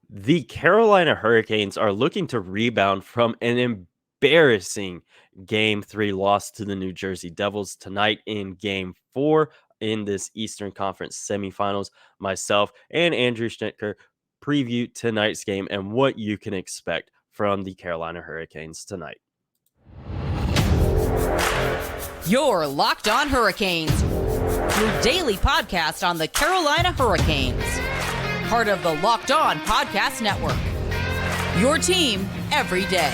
The Carolina Hurricanes are looking to rebound from an embarrassing Game 3 loss to the New Jersey Devils tonight in Game 4 in this Eastern Conference semifinals. Myself and Andrew Schnittker preview tonight's game and what you can expect from the Carolina Hurricanes tonight. You're Locked On Hurricanes, your daily podcast on the Carolina Hurricanes. Part of the Locked On Podcast Network. Your team every day.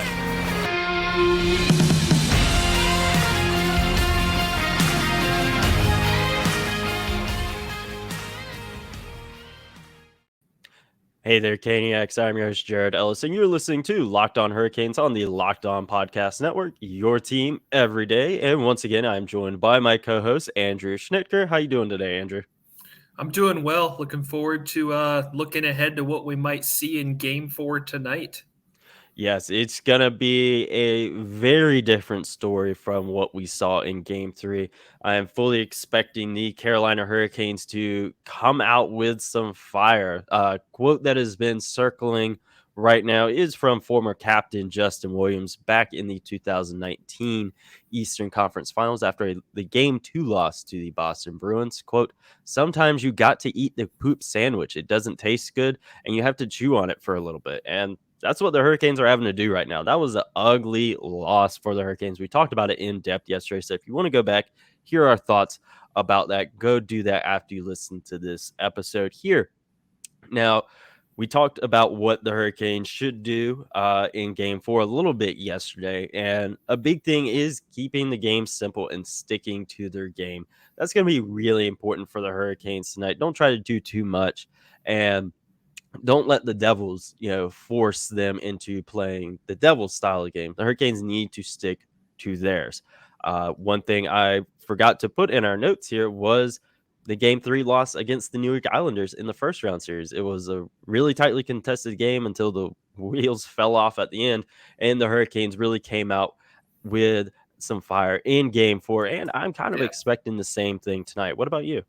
Hey there, Caniacs. I'm your host, Jared Ellis, and you're listening to Locked On Hurricanes on the Locked On Podcast Network, your team every day. And once again, I'm joined by my co-host, Andrew Schnittker. How you doing today, Andrew? I'm doing well. Looking forward to looking ahead to what we might see in Game 4 tonight. Yes, it's going to be a very different story from what we saw in Game 3. I am fully expecting the Carolina Hurricanes to come out with some fire. Quote that has been circling right now is from former captain Justin Williams back in the 2019 Eastern Conference Finals after the Game 2 loss to the Boston Bruins. Quote, "Sometimes you got to eat the poop sandwich. It doesn't taste good, and you have to chew on it for a little bit." And that's what the Hurricanes are having to do right now. That was an ugly loss for the Hurricanes. We talked about it in depth yesterday. So if you want to go back, hear our thoughts about that, go do that after you listen to this episode here. Now, we talked about what the Hurricanes should do in Game 4 a little bit yesterday. And a big thing is keeping the game simple and sticking to their game. That's going to be really important for the Hurricanes tonight. Don't try to do too much. And don't let the Devils, force them into playing the Devils style of game. The Hurricanes need to stick to theirs. One thing I forgot to put in our notes here was the Game 3 loss against the New York Islanders in the first round series. It was a really tightly contested game until the wheels fell off at the end, and the Hurricanes really came out with some fire in Game 4, and I'm kind of expecting the same thing tonight. What about you?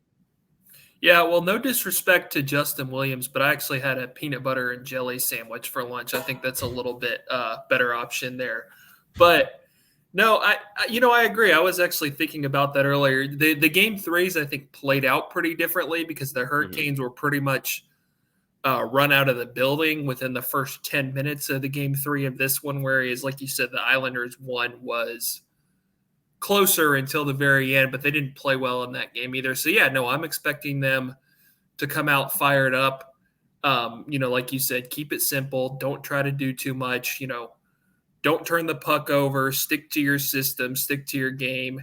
Yeah, well, no disrespect to Justin Williams, but I actually had a peanut butter and jelly sandwich for lunch. I think that's a little bit better option there. But no, I agree. I was actually thinking about that earlier. The Game 3s, I think, played out pretty differently because the Hurricanes were pretty much run out of the building within the first 10 minutes of the Game 3 of this one, whereas, like you said, the Islanders one was closer until the very end, but they didn't play well in that game either. So yeah, no, I'm expecting them to come out fired up. Like you said, keep it simple. Don't try to do too much. Don't turn the puck over. Stick to your system. Stick to your game.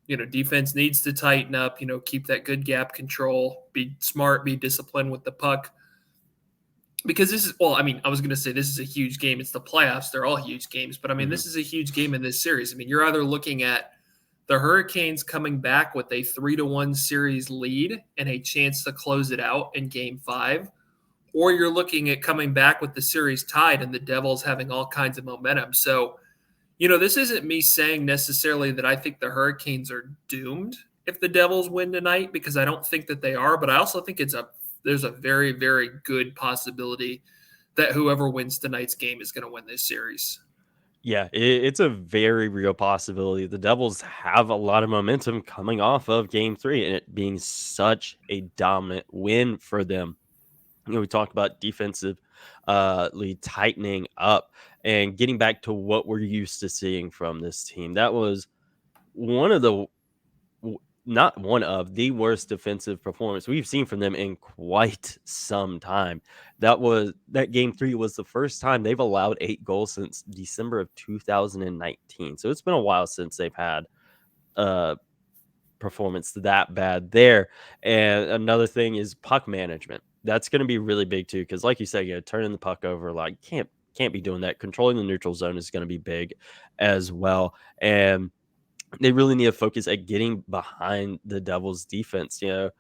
Defense needs to tighten up. Keep that good gap control. Be smart. Be disciplined with the puck. Because I was going to say this is a huge game. It's the playoffs. They're all huge games. But, this is a huge game in this series. You're either looking at the Hurricanes coming back with a 3-1 series lead and a chance to close it out in Game 5, or you're looking at coming back with the series tied and the Devils having all kinds of momentum. So, this isn't me saying necessarily that I think the Hurricanes are doomed if the Devils win tonight, because I don't think that they are, but I also think there's a very, very good possibility that whoever wins tonight's game is going to win this series. Yeah, it's a very real possibility. The Devils have a lot of momentum coming off of Game 3 and it being such a dominant win for them. We talked about defensively tightening up and getting back to what we're used to seeing from this team. That was not one of the worst defensive performance we've seen from them in quite some time. That Game 3 was the first time they've allowed 8 goals since December of 2019. So it's been a while since they've had a performance that bad there. And another thing is puck management. That's going to be really big too, because like you said, turning the puck over, like can't be doing that. Controlling the neutral zone is going to be big as well. And they really need to focus at getting behind the Devils' defense. The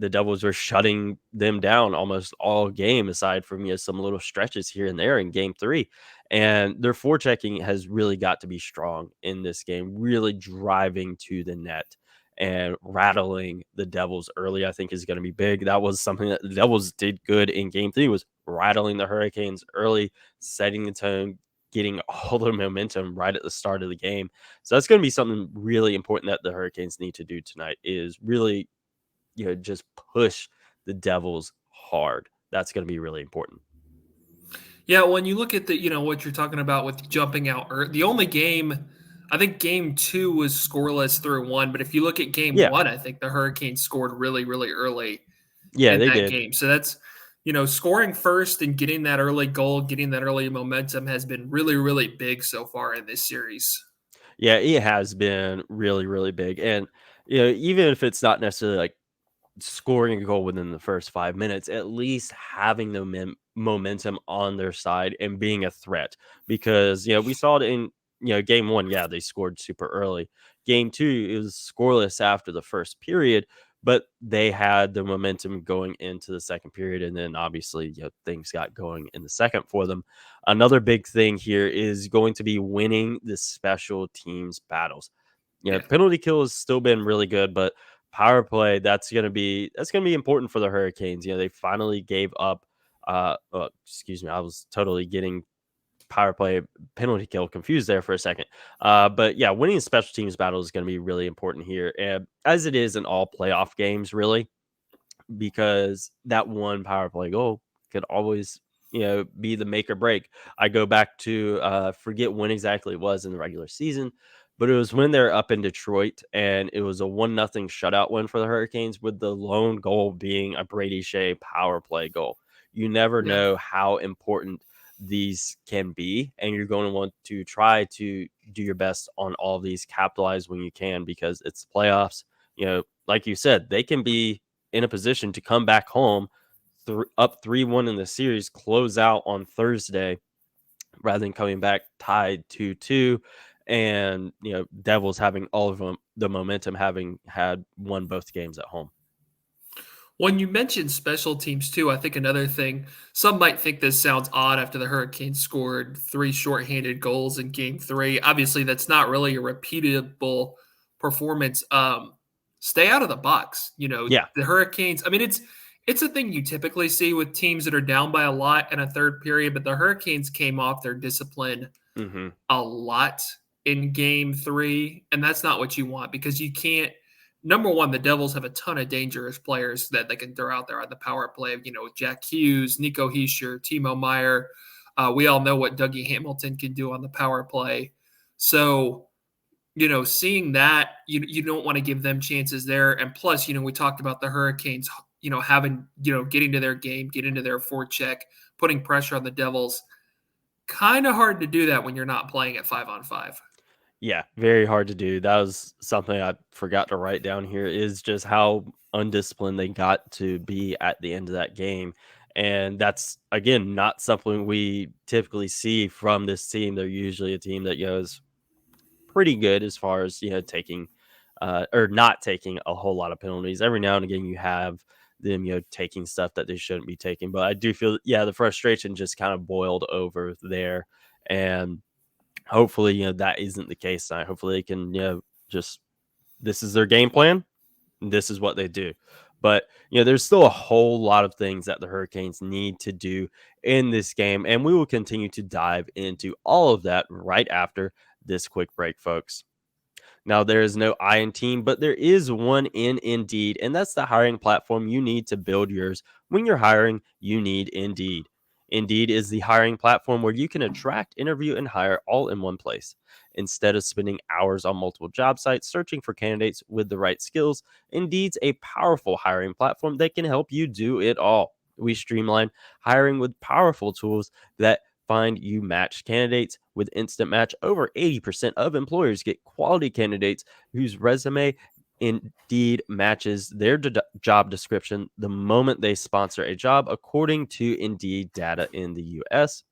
Devils were shutting them down almost all game, aside from some little stretches here and there in Game 3. And their forechecking has really got to be strong in this game, really driving to the net. and rattling the Devils early, I think, is going to be big. That was something that the Devils did good in Game 3, was rattling the Hurricanes early, setting the tone, getting all the momentum right at the start of the game. So that's going to be something really important that the Hurricanes need to do tonight, is really, just push the Devils hard. That's going to be really important. Yeah, when you look at what you're talking about with jumping out, the only game, I think game 2 was scoreless through one, but if you look at game Yeah. 1, I think the Hurricanes scored really, really early Yeah, in they that did. game. So that's, scoring first and getting that early goal, getting that early momentum has been really, really big so far in this series. Yeah, it has been really, really big. And, even if it's not necessarily like scoring a goal within the first 5 minutes, at least having the momentum on their side and being a threat. Because, we saw it in, game 1, yeah, they scored super early. Game 2, it was scoreless after the first period, but they had the momentum going into the second period, and then obviously, things got going in the second for them. Another big thing here is going to be winning the special teams battles. Yeah. Penalty kill has still been really good, but power play, that's gonna be important for the Hurricanes. They finally gave up. Excuse me, I was totally getting power play penalty kill confused there for a second. But yeah, winning the special teams battle is going to be really important here, and as it is in all playoff games, really, because that one power play goal could always, be the make or break. I go back to forget when exactly it was in the regular season, but it was when they're up in Detroit and it was a 1-0 shutout win for the Hurricanes, with the lone goal being a Brady Shea power play goal. You never Yeah. know how important these can be, and you're going to want to try to do your best on all of these, capitalize when you can, because it's playoffs. Like you said, they can be in a position to come back home up 3-1 in the series, close out on Thursday, rather than coming back tied 2-2, and Devils having all of them, the momentum, having had won both games at home. When you mentioned special teams too, I think another thing, some might think this sounds odd after the Hurricanes scored 3 shorthanded goals in game 3. Obviously, that's not really a repeatable performance. Stay out of the box. Yeah. The Hurricanes, I mean, it's a thing you typically see with teams that are down by a lot in a third period, but the Hurricanes came off their discipline Mm-hmm. a lot in game 3, and that's not what you want, because you can't. Number one, the Devils have a ton of dangerous players that they can throw out there on the power play. Jack Hughes, Nico Hischier, Timo Meyer. We all know what Dougie Hamilton can do on the power play. So, seeing that, you don't want to give them chances there. And plus, we talked about the Hurricanes, having, getting to their game, getting to their forecheck, putting pressure on the Devils. Kind of hard to do that when you're not playing at 5-on-5. Yeah, very hard to do. That was something I forgot to write down here, is just how undisciplined they got to be at the end of that game. And that's, again, not something we typically see from this team. They're usually a team that goes pretty good as far as, taking or not taking a whole lot of penalties. Every now and again, you have them, taking stuff that they shouldn't be taking. But I do feel, the frustration just kind of boiled over there. And hopefully, that isn't the case tonight. Hopefully they can, just, this is their game plan. This is what they do. But, there's still a whole lot of things that the Hurricanes need to do in this game. And we will continue to dive into all of that right after this quick break, folks. Now, there is no I in team, but there is one in Indeed, and that's the hiring platform you need to build yours. When you're hiring, you need Indeed. Indeed is the hiring platform where you can attract, interview, and hire all in one place. Instead of spending hours on multiple job sites searching for candidates with the right skills, Indeed's a powerful hiring platform that can help you do it all. We streamline hiring with powerful tools that find you matched candidates. With Instant Match, over 80% of employers get quality candidates whose resume Indeed matches their job description the moment they sponsor a job, according to Indeed data in the US.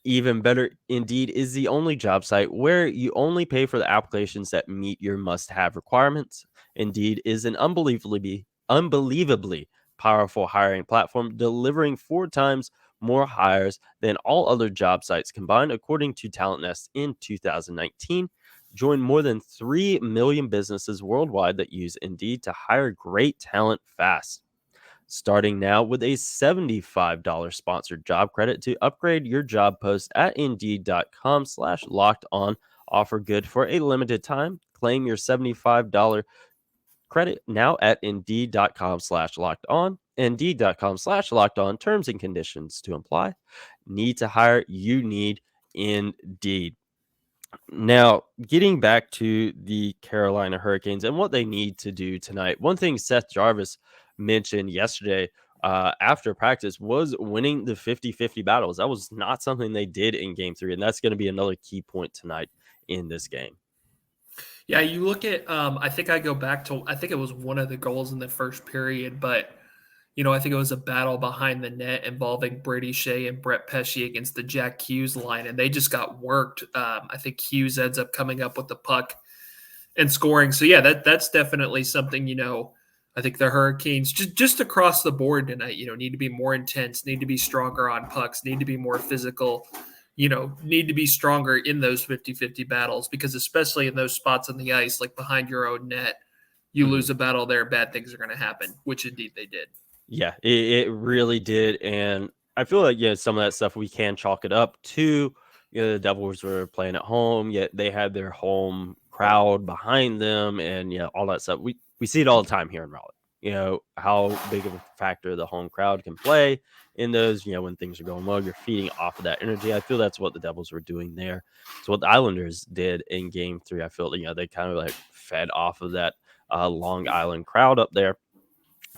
Even better, Indeed is the only job site where you only pay for the applications that meet your must-have requirements. Indeed is an unbelievably powerful hiring platform, delivering 4 times more hires than all other job sites combined, according to Talent Nest in 2019. Join more than 3 million businesses worldwide that use Indeed to hire great talent fast. Starting now with a $75 sponsored job credit to upgrade your job post at indeed.com/locked on. Offer good for a limited time. Claim your $75 credit now at indeed.com/locked on. Indeed.com/locked on. Terms and conditions to apply. Need to hire? You need Indeed. Now, getting back to the Carolina Hurricanes and what they need to do tonight, one thing Seth Jarvis mentioned yesterday after practice was winning the 50-50 battles. That was not something they did in game 3, and that's going to be another key point tonight in this game. Yeah, you look at I think I go back to I think it was one of the goals in the first period, but I think it was a battle behind the net involving Brady Shea and Brett Pesce against the Jack Hughes line, and they just got worked. I think Hughes ends up coming up with the puck and scoring. So yeah, that's definitely something. I think the Hurricanes just across the board tonight, need to be more intense, need to be stronger on pucks, need to be more physical. Need to be stronger in those 50-50 battles, because especially in those spots on the ice, like behind your own net, you lose a battle there, bad things are going to happen, which indeed they did. Yeah, it really did. And I feel like, some of that stuff we can chalk it up to, the Devils were playing at home, yet they had their home crowd behind them and, all that stuff. We see it all the time here in Raleigh, how big of a factor the home crowd can play in those, when things are going well, you're feeding off of that energy. I feel that's what the Devils were doing there. It's what the Islanders did in game 3. I feel, they kind of like fed off of that Long Island crowd up there.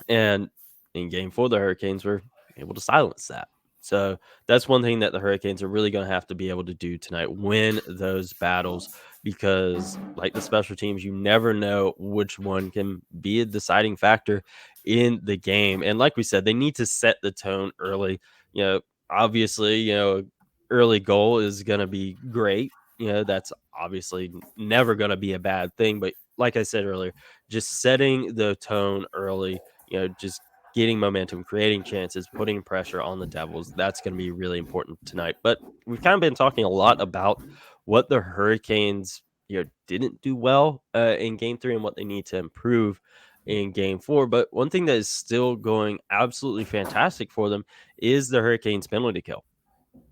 And in game 4, the Hurricanes were able to silence that. So that's one thing that the Hurricanes are really going to have to be able to do tonight, win those battles, because like the special teams, you never know which one can be a deciding factor in the game. And like we said, they need to set the tone early. Obviously, early goal is going to be great. That's obviously never going to be a bad thing. But like I said earlier, just setting the tone early, just getting momentum, creating chances, putting pressure on the Devils. That's going to be really important tonight. But we've kind of been talking a lot about what the Hurricanes, didn't do well in game 3 and what they need to improve in game 4. But one thing that is still going absolutely fantastic for them is the Hurricanes penalty kill.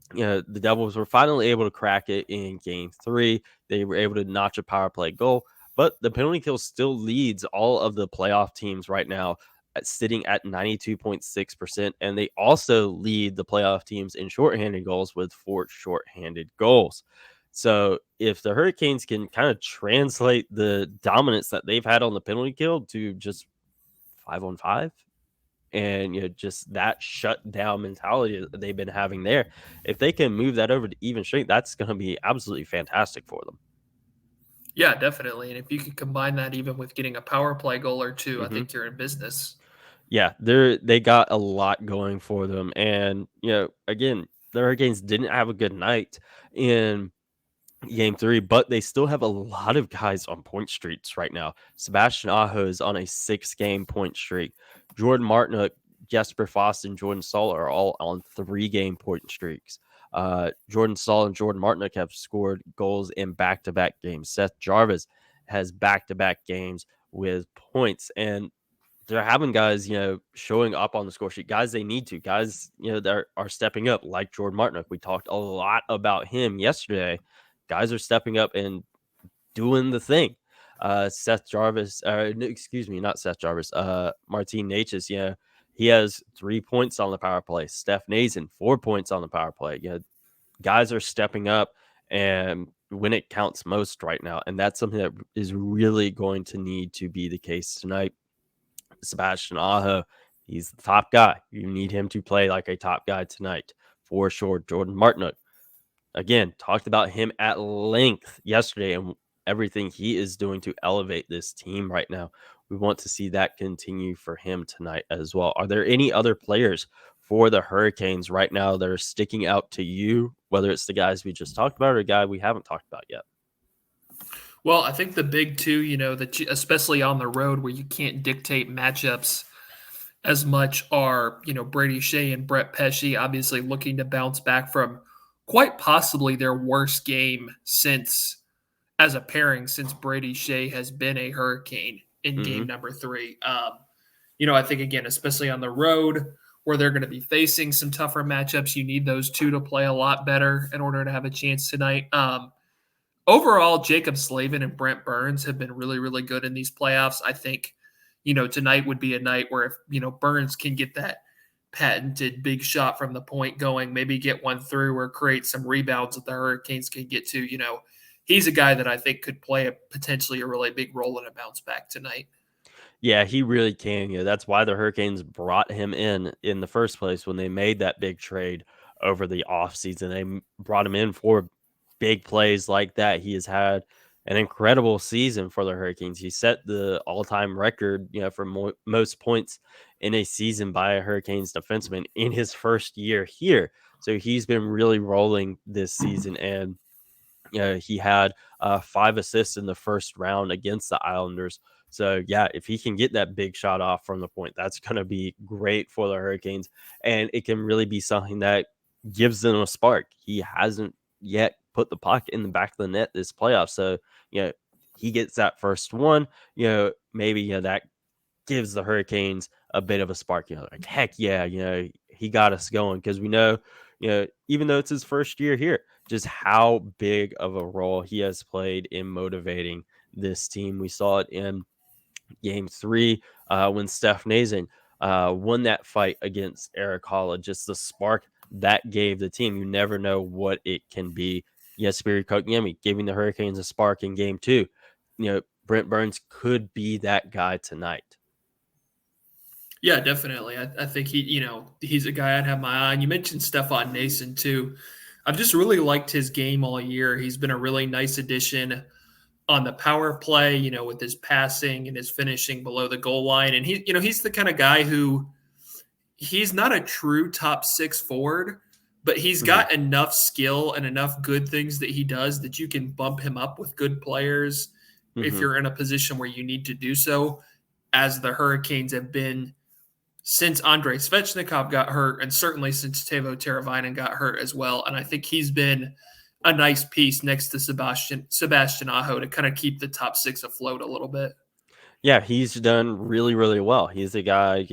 The Devils were finally able to crack it in game 3. They were able to notch a power play goal, but the penalty kill still leads all of the playoff teams right now, sitting at 92.6%. And they also lead the playoff teams in shorthanded goals with 4 shorthanded goals. So if the Hurricanes can kind of translate the dominance that they've had on the penalty kill to just 5-on-5, and just that shut down mentality that they've been having there, if they can move that over to even strength, that's going to be absolutely fantastic for them. Yeah, definitely. And if you can combine that even with getting a power play goal or two, I think you're in business. Yeah, they got a lot going for them. And again, the Hurricanes didn't have a good night in game 3, but they still have a lot of guys on point streaks right now. Sebastian Aho is on a 6-game point streak. Jordan Martinook, Jesper Fast, and Jordan Staal are all on 3-game point streaks. Jordan Staal and Jordan Martinook have scored goals in back-to-back games. Seth Jarvis has back-to-back games with points, and they're having guys, showing up on the score sheet. Guys they need to. Guys, that are stepping up, like Jordan Martinook. We talked a lot about him yesterday. Guys are stepping up and doing the thing. Seth Jarvis, excuse me, not Seth Jarvis, Martin Necas, he has 3 points on the power play. Steph Nason, 4 points on the power play. Guys are stepping up and when it counts most right now. And that's something that is really going to need to be the case tonight. Sebastian Aho, he's the top guy. You need him to play like a top guy tonight for sure. Jordan Martinook, again, talked about him at length yesterday and everything he is doing to elevate this team right now. We want to see that continue for him tonight as well. Are there any other players for the Hurricanes right now that are sticking out to you, whether it's the guys we just talked about or a guy we haven't talked about yet? Well, I think the big two, that especially on the road where you can't dictate matchups as much are, Brady Shea and Brett Pesce, obviously looking to bounce back from quite possibly their worst game since as a pairing since Brady Shea has been a Hurricane in game Hmm. number 3. I think, again, especially on the road where they're going to be facing some tougher matchups, you need those two to play a lot better in order to have a chance tonight. Overall, Jacob Slavin and Brent Burns have been really, really good in these playoffs. I think, tonight would be a night where if, Burns can get that patented big shot from the point going, maybe get one through or create some rebounds that the Hurricanes can get to, he's a guy that I think could play potentially a really big role in a bounce back tonight. Yeah, he really can. That's why the Hurricanes brought him in the first place when they made that big trade over the offseason. They brought him in for big plays like that. He has had an incredible season for the Hurricanes. He set the all-time record, for most points in a season by a Hurricanes defenseman in his first year here. So he's been really rolling this season, and he had 5 assists in the first round against the Islanders. So, yeah, if he can get that big shot off from the point, that's going to be great for the Hurricanes. And it can really be something that gives them a spark. He hasn't yet put the puck in the back of the net this playoff. So, he gets that first one, maybe, that gives the Hurricanes a bit of a spark. Like, heck yeah, he got us going because we know, even though it's his first year here, just how big of a role he has played in motivating this team. We saw it in game 3 when Steph Nazin won that fight against Eric Holla. Just the spark that gave the team. You never know what it can be. Yes, Jesperi Kotkaniemi giving the Hurricanes a spark in game 2. Brent Burns could be that guy tonight. Yeah, definitely. I think he's a guy I'd have my eye on. You mentioned Stefan Nason too. I've just really liked his game all year. He's been a really nice addition on the power play, with his passing and his finishing below the goal line. And he's the kind of guy who he's not a true top 6 forward, but he's got enough skill and enough good things that he does that you can bump him up with good players if you're in a position where you need to do so, as the Hurricanes have been since Andrei Svechnikov got hurt, and certainly since Teuvo Teravainen got hurt as well. And I think he's been a nice piece next to Sebastian Aho to kind of keep the top 6 afloat a little bit. Yeah, he's done really, really well. He's a guy,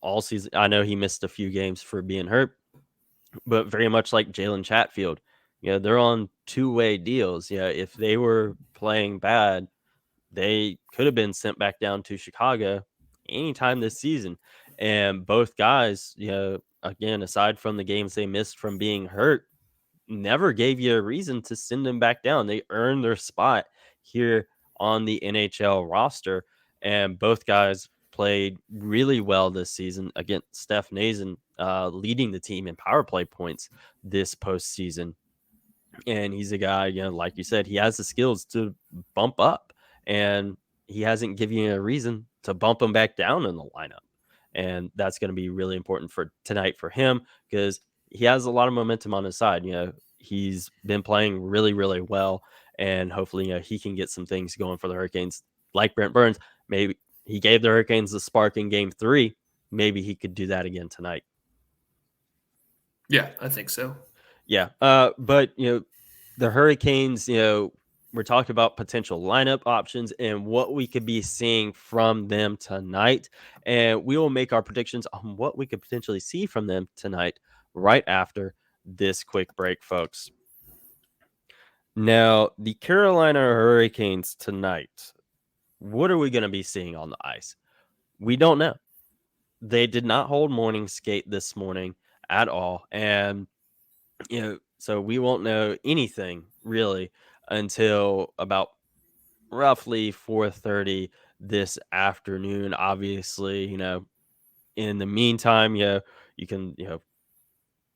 all season. I know he missed a few games for being hurt, but very much like Jalen Chatfield, they're on two-way deals. If they were playing bad, they could have been sent back down to Chicago anytime this season. And both guys, again, aside from the games they missed from being hurt, never gave you a reason to send them back down. They earned their spot here on the NHL roster. And both guys played really well this season against Steph Nazin, leading the team in power play points this postseason. And he's a guy, like you said, he has the skills to bump up, and he hasn't given you a reason to bump him back down in the lineup. And that's going to be really important for tonight for him because he has a lot of momentum on his side. He's been playing really, really well, and hopefully, he can get some things going for the Hurricanes. Like Brent Burns, maybe he gave the Hurricanes the spark in game 3. Maybe he could do that again tonight. Yeah, I think so. Yeah. But, the Hurricanes, we're talking about potential lineup options and what we could be seeing from them tonight. And we will make our predictions on what we could potentially see from them tonight right after this quick break, folks. Now, the Carolina Hurricanes tonight, what are we going to be seeing on the ice? We don't know. They did not hold morning skate this morning at all. And, so we won't know anything really until about roughly 4:30 this afternoon. Obviously, in the meantime, you can,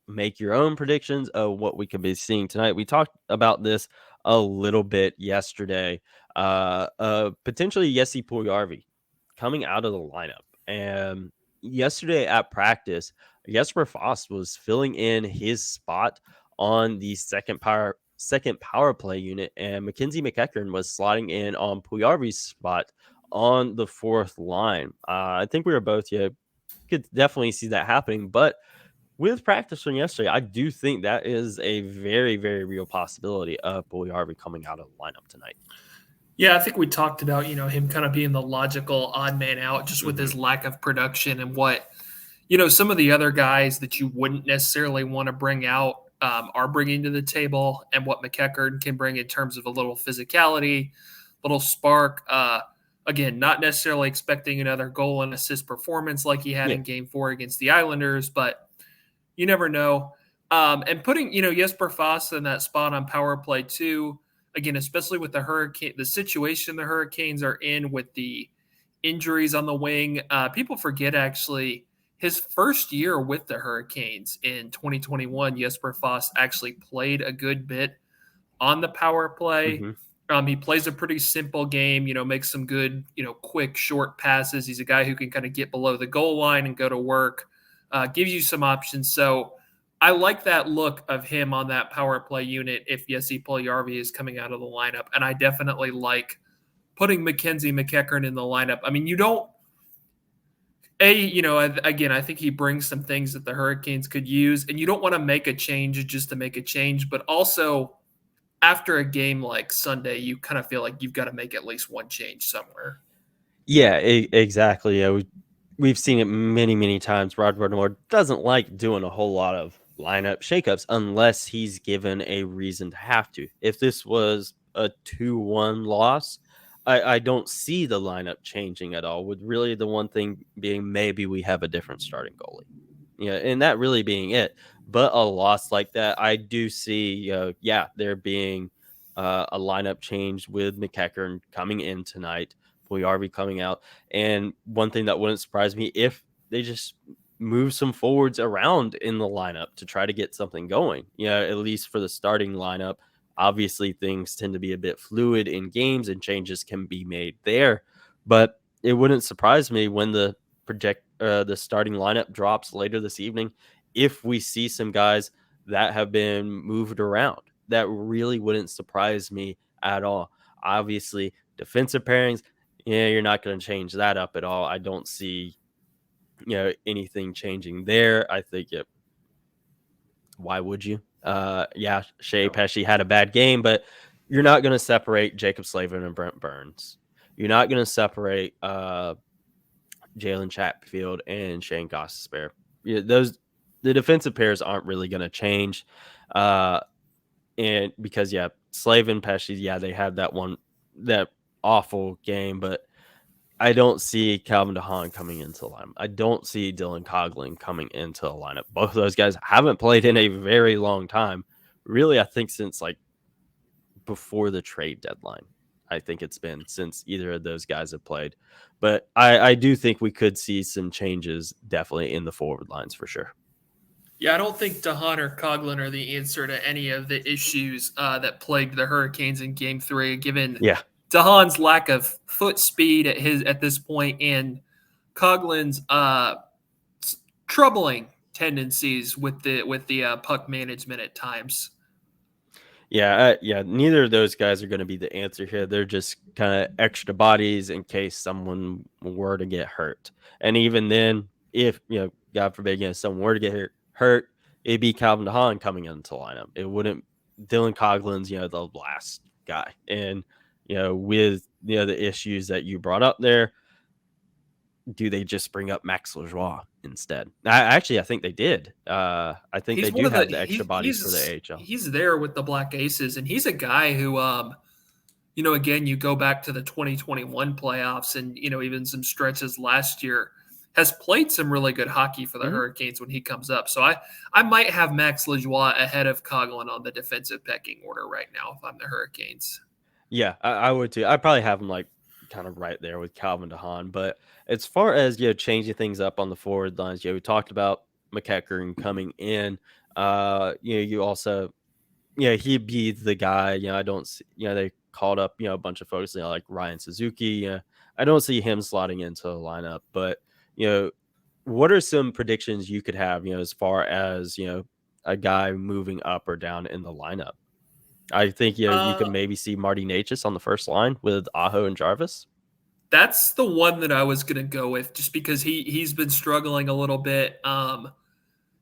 make your own predictions of what we could be seeing tonight. We talked about this a little bit yesterday. Potentially Jesse Puljujarvi coming out of the lineup. And yesterday at practice, Jesper Fast was filling in his spot on the second power play unit, and Mackenzie McEachern was slotting in on Puljujarvi's spot on the fourth line. I think we were both could definitely see that happening, but with practice from yesterday, I do think that is a very, very real possibility of Puljujarvi coming out of the lineup tonight. Yeah, I think we talked about, him kind of being the logical odd man out just with his Mm-hmm. lack of production and what, some of the other guys that you wouldn't necessarily want to bring out are bringing to the table and what McEachern can bring in terms of a little physicality, little spark. Again, not necessarily expecting another goal and assist performance like he had Yeah. in game 4 against the Islanders, but you never know. And putting, Jesper Foss in that spot on power play too, again, especially with the situation the Hurricanes are in with the injuries on the wing. People forget actually his first year with the Hurricanes in 2021, Jesper Foss actually played a good bit on the power play. Mm-hmm. He plays a pretty simple game, makes some good, quick, short passes. He's a guy who can kind of get below the goal line and go to work, gives you some options. So I like that look of him on that power play unit if Jesse Puljujarvi is coming out of the lineup. And I definitely like putting Mackenzie McEachern in the lineup. I mean, again, I think he brings some things that the Hurricanes could use, and you don't want to make a change just to make a change, but also after a game like Sunday, you kind of feel like you've got to make at least one change somewhere. Yeah, exactly. Yeah, we've seen it many, many times. Rod Brind'amour doesn't like doing a whole lot of lineup shakeups unless he's given a reason to have to. If this was a 2-1 loss, I don't see the lineup changing at all, with really the one thing being maybe we have a different starting goalie. Yeah, and that really being it. But a loss like that, I do see, there being a lineup change with McEachern coming in tonight, Puljujarvi coming out. And one thing that wouldn't surprise me if they just move some forwards around in the lineup to try to get something going. At least for the starting lineup. Obviously, things tend to be a bit fluid in games and changes can be made there. But it wouldn't surprise me when the starting lineup drops later this evening if we see some guys that have been moved around. That really wouldn't surprise me at all. Obviously, defensive pairings, you're not going to change that up at all. I don't see anything changing there. I think why would you? Shea Pesci had a bad game, but you're not going to separate Jacob Slavin and Brent Burns. You're not going to separate Jalen Chatfield and Shane Gostisbehere. The defensive pairs aren't really going to change. And because Slavin, Pesci, they had that awful game, but I don't see Calvin DeHaan coming into the lineup. I don't see Dylan Coghlan coming into the lineup. Both of those guys haven't played in a very long time. Really, I think since before the trade deadline. I think it's been since either of those guys have played. But I do think we could see some changes definitely in the forward lines for sure. Yeah, I don't think DeHaan or Coghlan are the answer to any of the issues that plagued the Hurricanes in Game 3, given DeHaan's lack of foot speed at this point and Coghlan's troubling tendencies with the puck management at times. Neither of those guys are going to be the answer here. They're just kind of extra bodies in case someone were to get hurt. And even then, if, God forbid, someone were to get hurt, it'd be Calvin DeHaan coming into the lineup. It wouldn't Dylan Coughlin's, the last guy. And, with, the issues that you brought up there, do they just bring up Max Lajoie instead? I think they did. I think they do have the extra bodies for the AHL. He's there with the Black Aces, and he's a guy who, again, you go back to the 2021 playoffs and, even some stretches last year, has played some really good hockey for the Hurricanes when he comes up. So I might have Max Lajoie ahead of Coghlan on the defensive pecking order right now if I'm the Hurricanes. Yeah, I would too. I'd probably have him kind of right there with Calvin DeHaan. But as far as changing things up on the forward lines, we talked about McEachern coming in. You also he'd be the guy. I don't see. They called up a bunch of folks like Ryan Suzuki. I don't see him slotting into the lineup. But what are some predictions you could have? As far as a guy moving up or down in the lineup. I think you could maybe see Marty Necas on the first line with Aho and Jarvis. That's the one that I was going to go with, just because he's been struggling a little bit.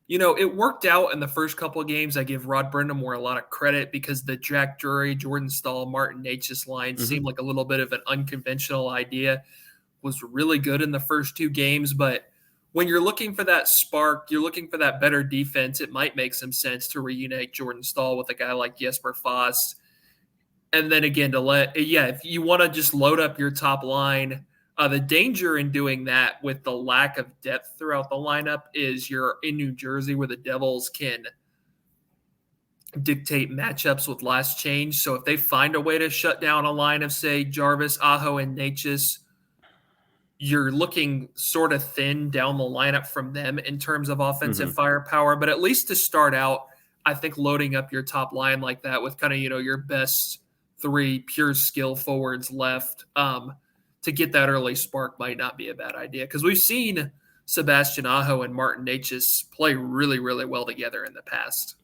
It worked out in the first couple of games. I give Rod Brind'amour a lot of credit because the Jack Drury, Jordan Stahl, Martin Necas line Mhm. seemed like a little bit of an unconventional idea. Was really good in the first 2 games, but when you're looking for that spark, you're looking for that better defense, it might make some sense to reunite Jordan Stahl with a guy like Jesper Foss. And then again, if you want to just load up your top line, the danger in doing that with the lack of depth throughout the lineup is you're in New Jersey where the Devils can dictate matchups with last change. So if they find a way to shut down a line of, say, Jarvis, Aho, and Necas, you're looking sort of thin down the lineup from them in terms of offensive Mhm. firepower. But at least to start out, I think loading up your top line like that with kind of, your best 3 pure skill forwards left to get that early spark might not be a bad idea. Because we've seen Sebastian Aho and Martin Necas play really, really well together in the past.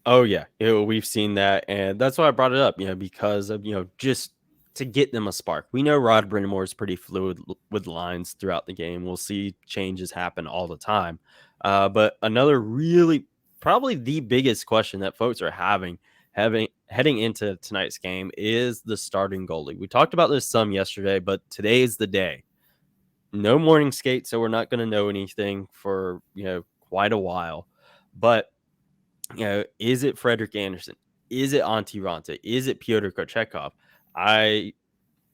Oh yeah, we've seen that, and that's why I brought it up. Because of just to get them a spark. We know Rod Brind'amour is pretty fluid with lines throughout the game. We'll see changes happen all the time. But another really, probably the biggest question that folks are having heading into tonight's game is the starting goalie. We talked about this some yesterday, but today is the day. No morning skate, so we're not going to know anything for quite a while. But is it Frederik Andersen? Is it Antti Ranta? Is it Pyotr Kochetkov? I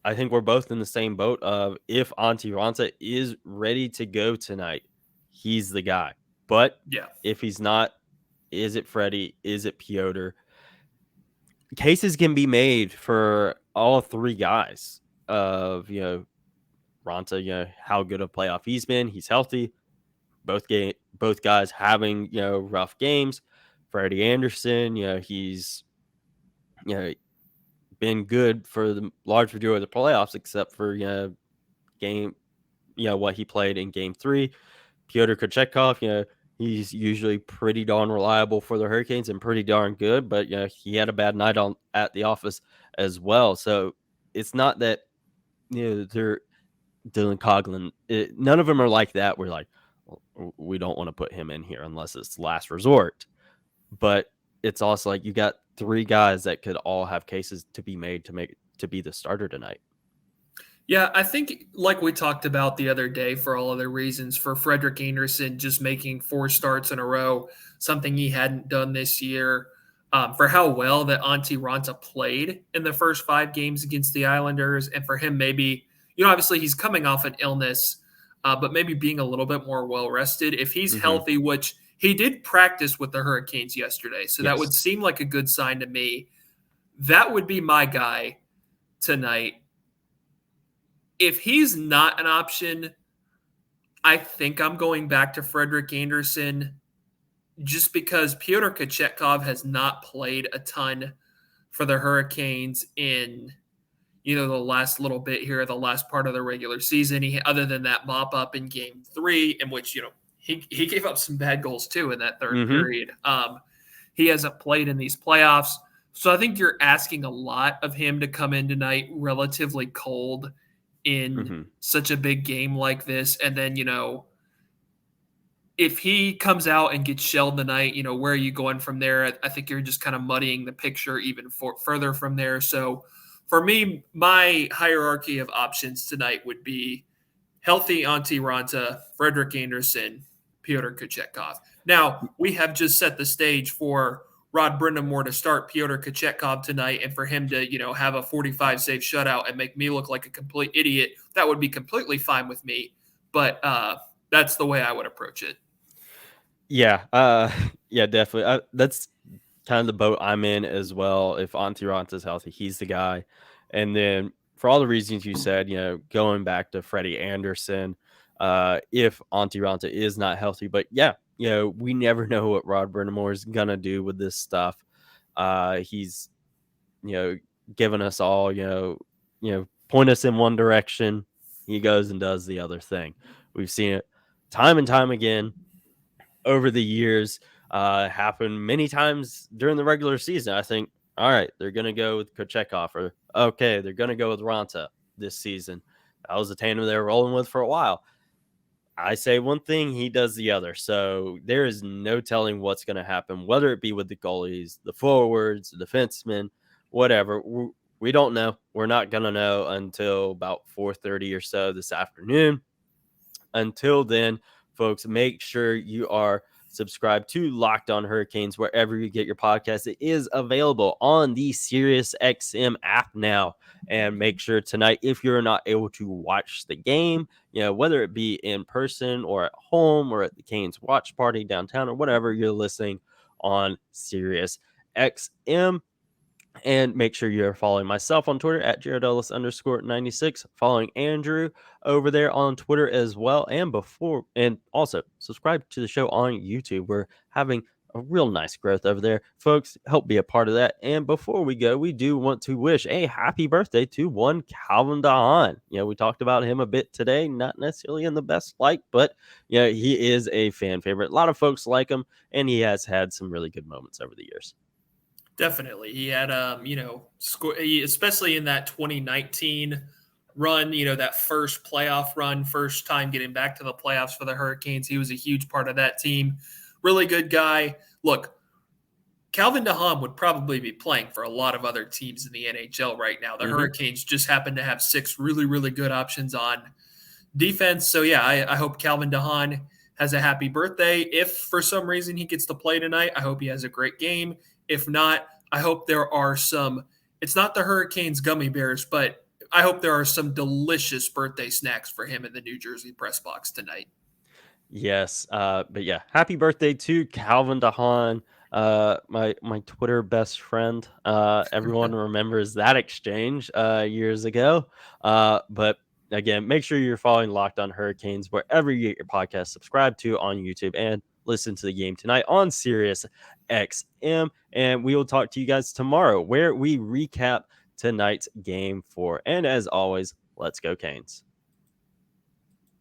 I think we're both in the same boat of if Antti Ranta is ready to go tonight, he's the guy. But Yeah. if he's not, is it Freddie? Is it Pyotr? Cases can be made for all 3 guys of Ranta, how good of playoff he's been. He's healthy. Both guys having rough games. Freddie Anderson, he's you know been good for the large majority of the playoffs, except for game what he played in game 3. Pyotr Kochetkov, he's usually pretty darn reliable for the Hurricanes and pretty darn good, but he had a bad night on at the office as well. So it's not that they're Dylan Coughlin. None of them are like that. We're like, well, we don't want to put him in here unless it's last resort. But it's also like you got 3 guys that could all have cases to be made to be the starter tonight. Yeah, I think like we talked about the other day for all other reasons, for Frederik Andersen just making 4 starts in a row, something he hadn't done this year, for how well that Antti Ranta played in the first 5 games against the Islanders, and for him maybe, obviously he's coming off an illness, but maybe being a little bit more well-rested. If he's Mm-hmm. healthy, which he did practice with the Hurricanes yesterday, so that Yes. would seem like a good sign to me. That would be my guy tonight. If he's not an option, I think I'm going back to Frederik Andersen just because Pyotr Kochetkov has not played a ton for the Hurricanes in the last little bit here, the last part of the regular season. Other than that mop up in game 3, in which he gave up some bad goals too in that third Mm-hmm. period. He hasn't played in these playoffs, so I think you're asking a lot of him to come in tonight relatively cold in such a big game like this. And then, if he comes out and gets shelled tonight, where are you going from there? I think you're just kind of muddying the picture even further from there. So for me, my hierarchy of options tonight would be healthy Antti Ranta, Frederik Andersen, Pyotr Kochetkov. Now, we have just set the stage for Rod Brind'amour to start Pyotr Kochetkov tonight, and for him to, have a 45 save shutout and make me look like a complete idiot. That would be completely fine with me. But that's the way I would approach it. Yeah. Yeah, definitely. That's kind of the boat I'm in as well. If Antti Ranta is healthy, he's the guy. And then for all the reasons you said, going back to Freddie Andersen, if Antti Ranta is not healthy, but yeah, we never know what Rod Brind'amour is gonna do with this stuff. He's, given us all, point us in one direction, he goes and does the other thing. We've seen it time and time again over the years, happen many times during the regular season. I think, all right, they're going to go with Kochetkov, or okay, they're going to go with Ranta this season. That was the tandem they were rolling with for a while. I say one thing, he does the other. So there is no telling what's going to happen, whether it be with the goalies, the forwards, the defensemen, whatever. We don't know. We're not going to know until about 4:30 or so this afternoon. Until then, folks, make sure you are subscribed to Locked On Hurricanes wherever you get your podcast. It is available on the SiriusXM app now. And make sure tonight, if you're not able to watch the game, whether it be in person or at home or at the Canes watch party downtown or whatever, you're listening on SiriusXM. And make sure you're following myself on Twitter at @JaredEllis_96, following Andrew over there on Twitter as well. And also subscribe to the show on YouTube. We're having a real nice growth over there. Folks, help be a part of that. And before we go, we do want to wish a happy birthday to one Calvin DeHaan. We talked about him a bit today, not necessarily in the best light, but he is a fan favorite. A lot of folks like him, and he has had some really good moments over the years. Definitely. He had, especially in that 2019 run, that first playoff run, first time getting back to the playoffs for the Hurricanes. He was a huge part of that team. Really good guy. Look, Calvin DeHaan would probably be playing for a lot of other teams in the NHL right now. The Hurricanes just happen to have 6 really, really good options on defense. So, yeah, I hope Calvin DeHaan has a happy birthday. If for some reason he gets to play tonight, I hope he has a great game. If not, I hope there are it's not the Hurricanes gummy bears, but I hope there are some delicious birthday snacks for him in the New Jersey press box tonight. Yes. But yeah, happy birthday to Calvin DeHaan, my Twitter best friend. Everyone remembers that exchange years ago. But again, make sure you're following Locked On Hurricanes wherever you get your podcast. Subscribe to on YouTube and listen to the game tonight on Sirius XM. And we will talk to you guys tomorrow where we recap tonight's game 4. And as always, let's go Canes.